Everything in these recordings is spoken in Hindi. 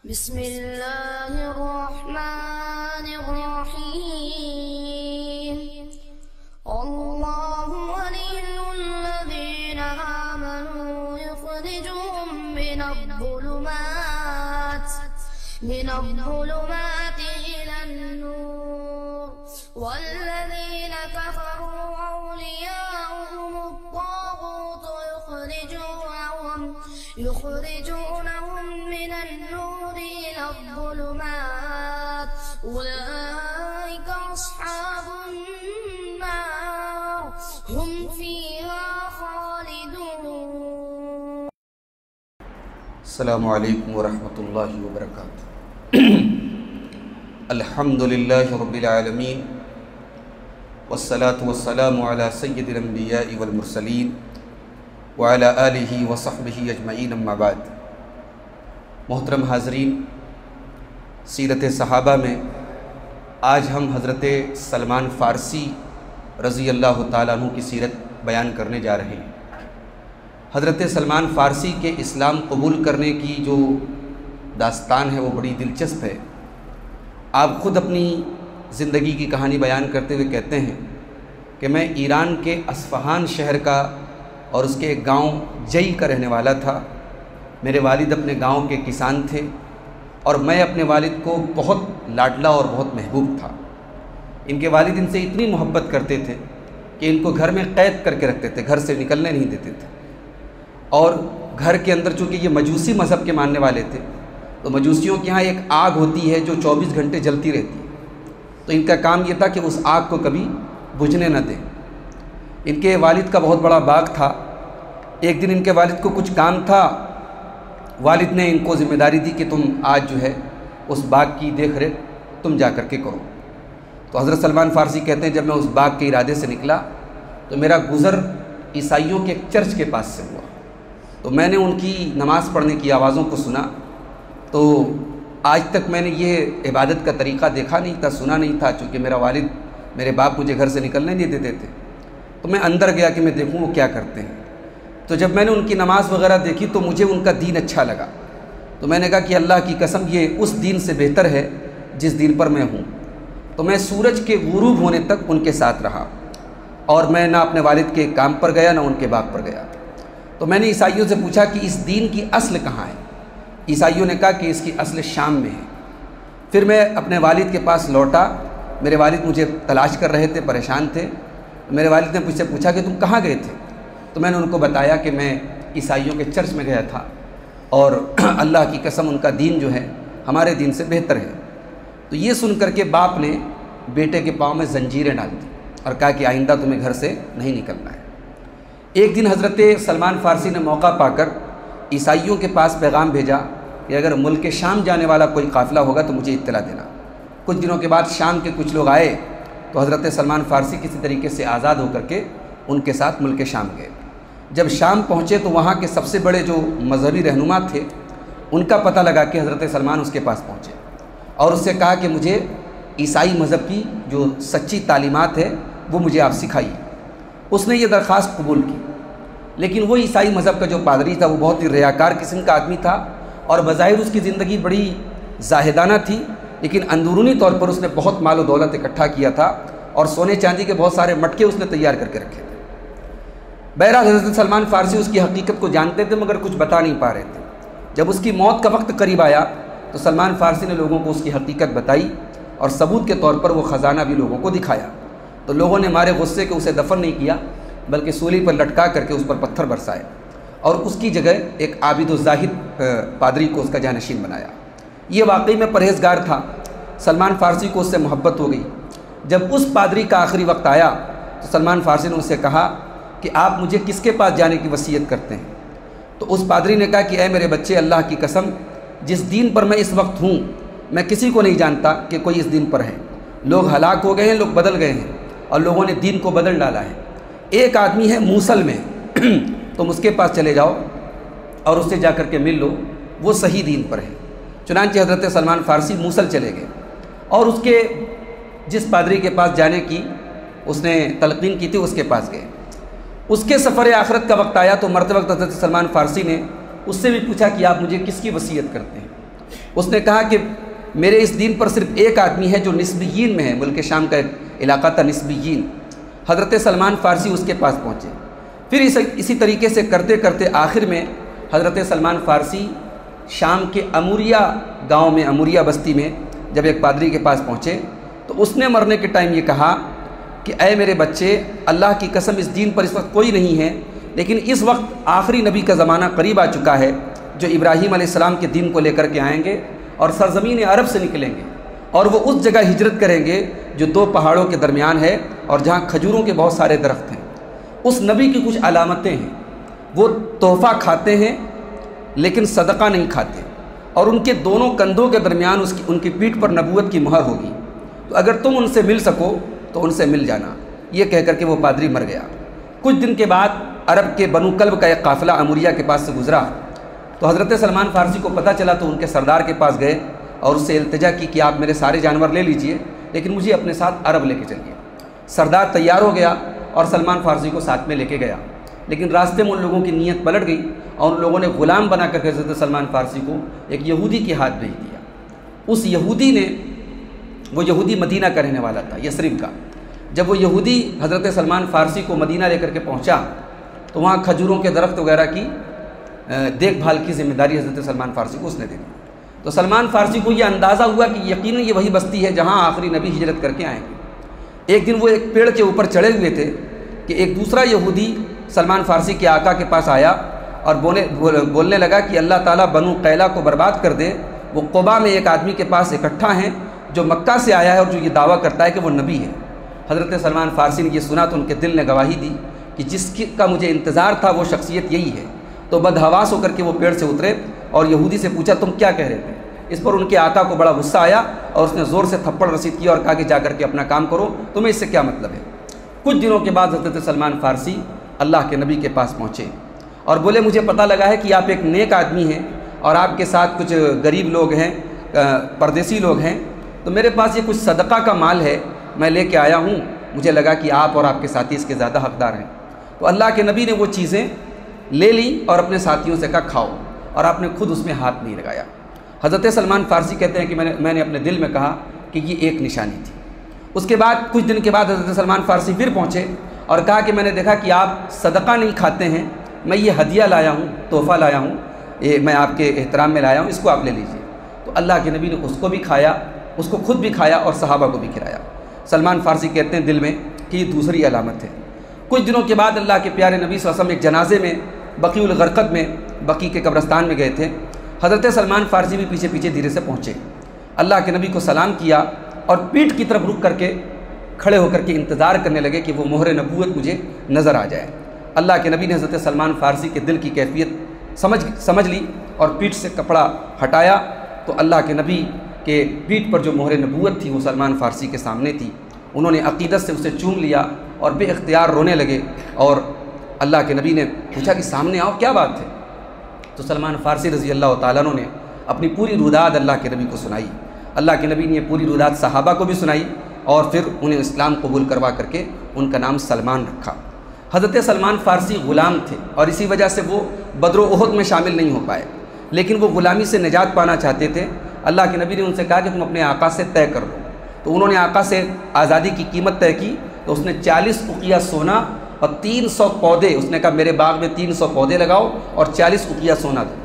बिस्मिल्लाहिर्रहमानिर्रहीम। अल्लाहु वलियुल्लज़ीना आमनू युख़रिजुहुम मिनज़्ज़ुलुमाति इलन्नूर वल्लज़ीना कफ़रू औलियाउहुमुत्ताग़ूतु युख़रिजूनहुम मिनन्नूरि इलज़्ज़ुलुमात उलाइका अस्हाबुन्नार हुम फ़ीहा ख़ालिदून। अस्सलामु अलैकुम वरहमतुल्लाहि वबरकातुहू। अल्हम्दुलिल्लाहि रब्बिल आलमीन वस्सलातु वस्सलामु अला सय्यिदिल अंबियाइ वल मुरसलीन व अला आलिहि व सहबिहि अजमईन अम्मा बाद। मोहतरम हाज़रीन, सीरत सहाबा में आज हम हज़रत सलमान फ़ारसी रज़ी अल्लाह ताला अन्हु की सीरत बयान करने जा रहे हैं। हज़रत सलमान फ़ारसी के इस्लाम कबूल करने की जो दास्तान है वो बड़ी दिलचस्प है। आप ख़ुद अपनी ज़िंदगी की कहानी बयान करते हुए कहते हैं कि मैं ईरान के अस्फ़हान शहर का और उसके एक गाँव जई का रहने वाला था। मेरे वालिद अपने गांव के किसान थे और मैं अपने वालिद को बहुत लाडला और बहुत महबूब था। इनके वालिद इनसे इतनी मोहब्बत करते थे कि इनको घर में क़ैद करके रखते थे, घर से निकलने नहीं देते थे। और घर के अंदर चूँकि ये मजूसी मज़हब के मानने वाले थे, तो मजूसियों के यहाँ एक आग होती है जो 24 घंटे जलती रहती है। तो इनका काम ये था कि उस आग को कभी बुझने न दें। इनके वालिद का बहुत बड़ा बाग था। एक दिन इनके वालिद को कुछ काम था। वालिद ने इनको ज़िम्मेदारी दी कि तुम आज जो है उस बाग की देख रेख तुम जा कर के करो। तो हज़रत सलमान फ़ारसी कहते हैं, जब मैं उस बाग के इरादे से निकला तो मेरा गुज़र ईसाइयों के एक चर्च के पास से हुआ। तो मैंने उनकी नमाज़ पढ़ने की आवाज़ों को सुना। तो आज तक मैंने ये इबादत का तरीक़ा देखा नहीं था, सुना नहीं था, चूँकि मेरा वालिद मेरे बाप मुझे घर से निकलने नहीं देते थे। तो मैं अंदर गया कि मैं देखूँ वो क्या करते हैं। तो जब मैंने उनकी नमाज़ वग़ैरह देखी तो मुझे उनका दीन अच्छा लगा। तो मैंने कहा कि अल्लाह की कसम ये उस दीन से बेहतर है जिस दीन पर मैं हूँ। तो मैं सूरज के गुरूब होने तक उनके साथ रहा और मैं ना अपने वालिद के काम पर गया ना उनके बाग पर गया। तो मैंने ईसाइयों से पूछा कि इस दीन की असल कहाँ है। ईसाइयों ने कहा कि इसकी असल शाम में है। फिर मैं अपने वालिद के पास लौटा। मेरे वालिद मुझे तलाश कर रहे थे, परेशान थे। मेरे वालिद ने मुझसे पूछा कि तुम कहाँ गए थे। तो मैंने उनको बताया कि मैं ईसाइयों के चर्च में गया था और अल्लाह की कसम उनका दीन जो है हमारे दीन से बेहतर है। तो ये सुन करके बाप ने बेटे के पाँव में ज़ंजीरें डाल दी और कहा कि आइंदा तुम्हें घर से नहीं निकलना है। एक दिन हज़रत सलमान फ़ारसी ने मौका पाकर ईसाइयों के पास पैगाम भेजा कि अगर मुल्क शाम जाने वाला कोई काफ़िला होगा तो मुझे इत्तला देना। कुछ दिनों के बाद शाम के कुछ लोग आए तो हज़रत सलमान फ़ारसी किसी तरीके से आज़ाद होकर के उनके साथ मुल्क शाम गए। जब शाम पहुँचे तो वहाँ के सबसे बड़े जो मजहबी रहनुमा थे उनका पता लगा कि हज़रत सलमान उसके पास पहुँचे और उससे कहा कि मुझे ईसाई मज़हब की जो सच्ची तालीमात है वो मुझे आप सिखाइए। उसने ये दरख्वास्त कबूल की। लेकिन वो ईसाई मज़हब का जो पादरी था वो बहुत ही रियाकार किस्म का आदमी था और बज़ाहिर उसकी ज़िंदगी बड़ी जाहिदाना थी, लेकिन अंदरूनी तौर पर उसने बहुत माल और दौलत इकट्ठा किया था और सोने चांदी के बहुत सारे मटके उसने तैयार करके रखे थे। बहरहाल हज़रत सलमान फ़ारसी उसकी हकीकत को जानते थे मगर कुछ बता नहीं पा रहे थे। जब उसकी मौत का वक्त करीब आया तो सलमान फ़ारसी ने लोगों को उसकी हकीकत बताई और सबूत के तौर पर वो ख़जाना भी लोगों को दिखाया। तो लोगों ने मारे गुस्से के उसे दफन नहीं किया बल्कि सूली पर लटका करके उस पर पत्थर बरसाए और उसकी जगह एक आबिद व ज़ाहिद पादरी को उसका जानशीन बनाया। ये वाकई में परहेज़गार था। सलमान फ़ारसी को उससे मोहब्बत हो गई। जब उस पादरी का आखिरी वक्त आया तो सलमान फ़ारसी ने उससे कहा कि आप मुझे किसके पास जाने की वसीयत करते हैं। तो उस पादरी ने कहा कि ऐ मेरे बच्चे, अल्लाह की कसम जिस दीन पर मैं इस वक्त हूँ मैं किसी को नहीं जानता कि कोई इस दीन पर है। लोग हलाक हो गए हैं, लोग बदल गए हैं और लोगों ने दीन को बदल डाला है। एक आदमी है मूसल में तुम उसके पास चले जाओ और उससे जा कर के मिल लो, वो सही दीन पर है। चुनांचे हज़रत सलमान फ़ारसी मूसल चले गए और उसके जिस पादरी के पास जाने की उसने तलक़ीन की थी उसके पास गए। उसके सफ़र आखिरत का वक्त आया तो मरते वक्त हज़रत सलमान फ़ारसी ने उससे भी पूछा कि आप मुझे किसकी वसीयत करते हैं। उसने कहा कि मेरे इस दीन पर सिर्फ एक आदमी है जो निस्बियीन में है, मुल्क शाम का एक इलाका था निस्बियीन। हज़रत सलमान फ़ारसी उसके पास पहुँचे। फिर इसी तरीके से करते करते आखिर में हज़रत सलमान फ़ारसी शाम के अमूरिया गांव में, अमूरिया बस्ती में जब एक पादरी के पास पहुँचे तो उसने मरने के टाइम ये कहा कि ऐ मेरे बच्चे, अल्लाह की कसम इस दीन पर इस वक्त कोई नहीं है, लेकिन इस वक्त आखिरी नबी का ज़माना करीब आ चुका है जो इब्राहीम अलैहिस्सलाम के दीन को लेकर के आएंगे और सरज़मीन अरब से निकलेंगे और वो उस जगह हिजरत करेंगे जो दो पहाड़ों के दरमियान है और जहाँ खजूरों के बहुत सारे दरख्त हैं। उस नबी की कुछ अलामतें हैं, वो तोहफ़ा खाते हैं लेकिन सदका नहीं खाते, और उनके दोनों कंधों के दरमियान उनकी पीठ पर नबूवत की मुहर होगी, तो अगर तुम उनसे मिल सको तो उनसे मिल जाना। ये कह कर के वो पादरी मर गया। कुछ दिन के बाद अरब के बनु कल्ब का एक काफ़िला अमूरिया के पास से गुजरा, तो हज़रत सलमान फ़ारसी को पता चला तो उनके सरदार के पास गए और उससे इल्तिजा की कि आप मेरे सारे जानवर ले लीजिए लेकिन मुझे अपने साथ अरब लेके चलिए। सरदार तैयार हो गया और सलमान फ़ारसी को साथ में लेके गया, लेकिन रास्ते में उन लोगों की नीयत पलट गई और उन लोगों ने ग़ुलाम बना कर हज़रत सलमान फ़ारसी को एक यहूदी के हाथ भेज दिया। उस यहूदी ने, वो यहूदी मदीना का रहने वाला था, यसरिब का। जब वो यहूदी हज़रत सलमान फ़ारसी को मदीना लेकर के पहुँचा तो वहाँ खजूरों के दरख्त वगैरह की देखभाल की ज़िम्मेदारी हज़रत सलमान फ़ारसी को उसने दे दी। तो सलमान फ़ारसी को ये अंदाज़ा हुआ कि यकीनन ये वही बस्ती है जहाँ आखिरी नबी हिजरत करके आएंगे। एक दिन वो एक पेड़ के ऊपर चढ़े हुए थे कि एक दूसरा यहूदी सलमान फ़ारसी के आका के पास आया और बोलने लगा कि अल्लाह ताला बनु कैला को बर्बाद कर दे। वो क़ुबा में एक आदमी के पास इकट्ठा हैं जो मक्का से आया है और जो ये दावा करता है कि वो नबी है। हज़रत सलमान फ़ारसी ने ये सुना तो उनके दिल ने गवाही दी कि जिसका मुझे इंतज़ार था वो शख्सियत यही है। तो बदहवास होकर के वो पेड़ से उतरे और यहूदी से पूछा तुम क्या कह रहे थे। इस पर उनके आका को बड़ा गुस्सा आया और उसने ज़ोर से थप्पड़ रसीद किया और कहा कि जा करके अपना काम करो, तुम्हें इससे क्या मतलब है। कुछ दिनों के बाद हज़रत सलमान फ़ारसी अल्लाह के नबी के पास पहुँचे और बोले मुझे पता लगा है कि आप एक नेक आदमी हैं और आपके साथ कुछ गरीब लोग हैं, परदेसी लोग हैं, तो मेरे पास ये कुछ सदका का माल है, मैं लेके आया हूँ। मुझे लगा कि आप और आपके साथी इसके ज़्यादा हकदार हैं। तो अल्लाह के नबी ने वो चीज़ें ले ली और अपने साथियों से कहा खाओ, और आपने खुद उसमें हाथ नहीं लगाया। हज़रत सलमान फ़ारसी कहते हैं कि मैंने अपने दिल में कहा कि ये एक निशानी थी। उसके बाद कुछ दिन के बाद हज़रत सलमान फ़ारसी फिर पहुँचे और कहा कि मैंने देखा कि आप सदका नहीं खाते हैं, मैं ये हदिया लाया हूँ, तोहफ़ा लाया हूँ, ये मैं आपके एहतराम में लाया हूँ, इसको आप ले लीजिए। तो अल्लाह के नबी ने उसको भी खाया, उसको खुद भी खाया और सहाबा को भी खिलाया। सलमान फ़ारसी कहते हैं दिल में कि ये दूसरी अलामत है। कुछ दिनों के बाद अल्लाह के प्यारे नबी सल्लल्लाहु अलैहि वसल्लम एक जनाजे में बकीउल गरक़द में, बकी के कब्रस्तान में गए थे। हज़रत सलमान फ़ारसी भी पीछे पीछे धीरे से पहुँचे, अल्लाह के नबी को सलाम किया और पीठ की तरफ रुक करके खड़े होकर के इंतज़ार करने लगे कि वो मोहर नबूवत मुझे नज़र आ जाए। अल्लाह के नबी ने हज़रत सलमान फ़ारसी के दिल की कैफियत समझ ली और पीठ से कपड़ा हटाया तो अल्लाह के नबी के पीठ पर जो मोहर नबूवत थी वो सलमान फ़ारसी के सामने थी। उन्होंने अक़ीदत से उसे चूम लिया और बेइख्तियार रोने लगे और अल्लाह के नबी ने पूछा कि सामने आओ, क्या बात है। तो सलमान फ़ारसी रज़ी अल्लाह तआला अन्हु ने अपनी पूरी रुदात अल्लाह के नबी को सुनाई। अल्लाह के नबी ने पूरी रुदात सहाबा को भी सुनाई और फिर उन्हें इस्लाम कबूल करवा करके उनका नाम सलमान रखा। हज़रत सलमान फ़ारसी ग़ुलाम थे और इसी वजह से वो बद्र उहद में शामिल नहीं हो पाए, लेकिन वो ग़ुलामी से निजात पाना चाहते थे। अल्लाह के नबी ने उनसे कहा कि तुम अपने आका से तय कर लो। तो उन्होंने आका से आज़ादी की कीमत तय की, तो उसने 40 उकिया सोना और 300 पौधे, उसने कहा मेरे बाग में 300 पौधे लगाओ और 40 उकिया सोना दो।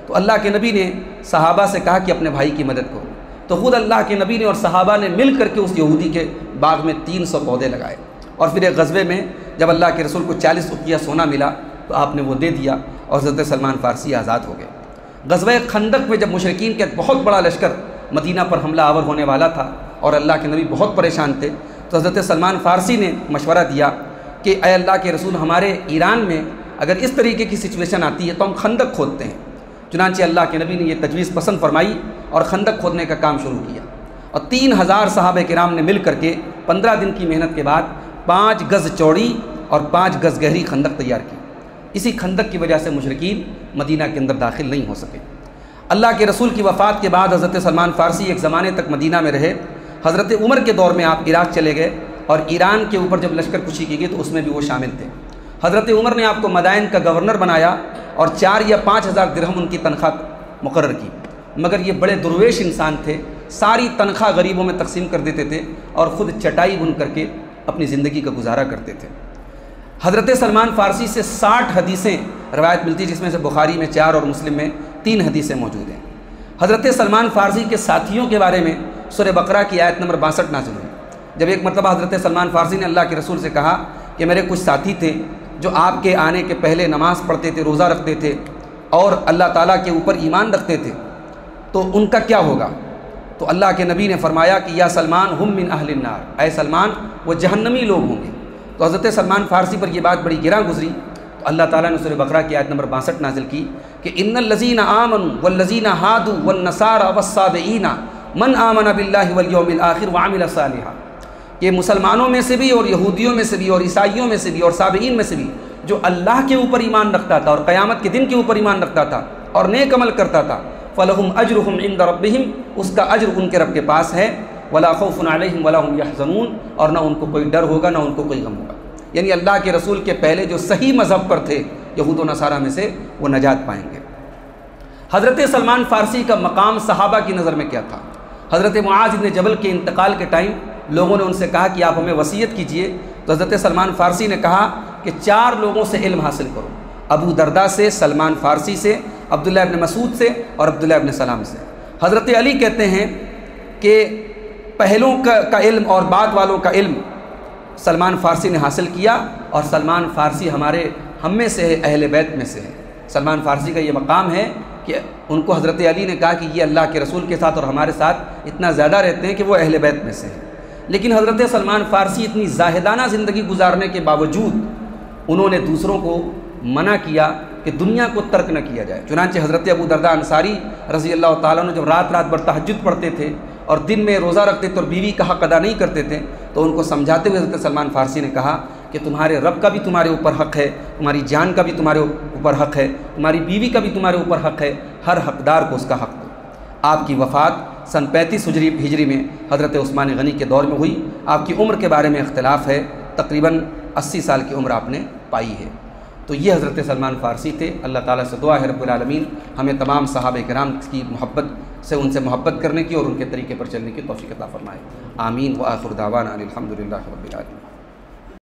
तो अल्लाह के नबी ने सहाबा से कहा कि अपने भाई की मदद करो। तो ख़ुद अल्लाह के नबी ने और सहाबा ने मिल करके उस यहूदी के बाग में 300 पौधे लगाए। और फिर एक ग़ज़वे में जब अल्लाह के रसूल को 40 उकिया सोना मिला तो आपने वो दे दिया और हज़रत सलमान फ़ारसी आज़ाद हो गए। ग़ज़वे खंदक में जब मुशरिकीन के बहुत बड़ा लश्कर मदीना पर हमला आवर होने वाला था और अल्लाह के नबी बहुत परेशान थे, तो हज़रत सलमान फ़ारसी ने मशवरा दिया कि ऐ अल्लाह के रसूल, हमारे ईरान में अगर इस तरीके की सिचुएशन आती है तो हम खंदक खोदते हैं। चुनांचे अल्लाह के नबी ने यह तजवीज़ पसंद फरमाई और खंदक खोदने का काम शुरू किया और 3000 सहाबा किराम ने मिल करके 15 दिन की मेहनत के बाद 5 गज़ चौड़ी और 5 गज़ गहरी खंदक तैयार की। इसी खंदक की वजह से मुशरिकीन मदीना के अंदर दाखिल नहीं हो सके। अल्लाह के रसूल की वफ़ात के बाद हज़रत सलमान फ़ारसी एक ज़माने तक मदीना में रहे। हज़रत उमर के दौर में आप इराक़ चले गए और ईरान के ऊपर जब लश्कर कुशी की गई तो उसमें भी वो शामिल थे। हज़रत उमर ने आपको मदाइन का गवर्नर बनाया और 4 या 5 हज़ार दिरहम उनकी तनख्वाह मुकर्रर की। मगर ये बड़े दुर्वेश इंसान थे, सारी तनख्वाह गरीबों में तकसीम कर देते थे और ख़ुद चटाई बुन करके अपनी ज़िंदगी का गुजारा करते थे। हज़रत सलमान फ़ारसी से 60 हदीसें रवायत मिलती है, जिसमें से बुखारी में 4 और मुस्लिम में 3 हदीसें मौजूद हैं। हज़रत सलमान फ़ारसी के साथियों के बारे में सूरह बकरा की आयत नंबर 62 नाज़िल हुई। जब एक मरतबा हज़रत सलमान फ़ारसी ने अल्लाह के रसूल से कहा कि मेरे कुछ साथी थे जो आपके आने के पहले नमाज़ पढ़ते थे, रोज़ा रखते थे और अल्लाह ताला के ऊपर ईमान रखते थे, तो उनका क्या होगा? तो अल्लाह के नबी ने फरमाया कि या सलमान हुम मिन अहलिन नार, ऐ सलमान वो जहन्नमी लोग होंगे। तो हज़रत सलमान फ़ारसी पर यह बात बड़ी गिरा गुजरी। तो अल्लाह ताला ने सूरह बकरा की आयत नंबर 62 नाजिल की कि इन्नल लज़ीना आमनु वल्लज़ीना हादू वन्नसारा वस्साबिईना मन आमना बिल्लाहि वल यौमिल आखिर व अमिल सालिहा, ये मुसलमानों में से भी और यहूदियों में से भी और ईसाइयों में से भी और साबिईन में से भी जो अल्लाह के ऊपर ईमान रखता था और क़यामत के दिन के ऊपर ईमान रखता था और नेक अमल करता था, फ़लहुम अज्रुहुम इंद रब्बिहिम, उसका अज्र उनके रब के पास है, वला खौफुन अलैहिम वला हुम यहज़नून, और ना उनको कोई डर होगा ना उनको कोई गम होगा। यानी अल्लाह के रसूल के पहले जो सही मज़हब पर थे यहूद व नसारा में से, वो नजात पाएंगे। हज़रत सलमान फ़ारसी का मकाम सहाबा की नज़र में क्या था? हज़रत मुआज़ इब्न जबल के इंतकाल के टाइम लोगों ने उनसे कहा कि आप हमें वसीयत कीजिए। तो हज़रत सलमान फ़ारसी ने कहा कि 4 लोगों से इल्म हासिल करो, अबू दरदा से, सलमान फ़ारसी से, अब्दुल्लाह इब्न मसूद से और अब्दुल्लाह इब्न सलाम से। हज़रत अली कहते हैं कि पहलों का इल्म और बाद वालों का इल्म सलमान फ़ारसी ने हासिल किया, और सलमान फ़ारसी हम में से है, अहले बैत में से है। सलमान फ़ारसी का ये मकाम है कि उनको हज़रत अली ने कहा कि ये अल्लाह के रसूल के साथ और हमारे साथ इतना ज़्यादा रहते हैं कि वो अहले बैत में से हैं। लेकिन हज़रत सलमान फ़ारसी इतनी ज़ाहिदाना ज़िंदगी गुजारने के बावजूद उन्होंने दूसरों को मना किया कि दुनिया को तर्क न किया जाए। चुनांचे हज़रत अबू दरदा अंसारी रज़ी अल्लाह ताला अन्हु जब रात रात भर तहज्जुद पढ़ते थे और दिन में रोज़ा रखते थे और बीवी का हक़ अदा नहीं करते थे, तो उनको समझाते हुए हज़रत सलमान फ़ारसी ने कहा कि तुम्हारे रब का भी तुम्हारे ऊपर हक़ है, तुम्हारी जान का भी तुम्हारे ऊपर हक़ है, तुम्हारी बीवी का भी तुम्हारे ऊपर हक़ है, हर हक़दार को उसका हक़ दो। आपकी वफ़ात सन 35 हिजरी में हज़रत उस्मान गनी के दौर में हुई। आपकी उम्र के बारे में इख्तिलाफ़ है, तकरीबन 80 साल की उम्र आपने पाई है। तो ये हज़रत सलमान फ़ारसी थे। अल्लाह ताला से दुआ है रब्बुल आलमीन हमें तमाम सहाबा किराम की मोहब्बत से उनसे मोहब्बत करने की और उनके तरीके पर चलने की तौफ़ीक़ अता फ़रमाए। आमीन व आखिर दावाना अनिल हम्दुलिल्लाहि रब्बिल आलमीन।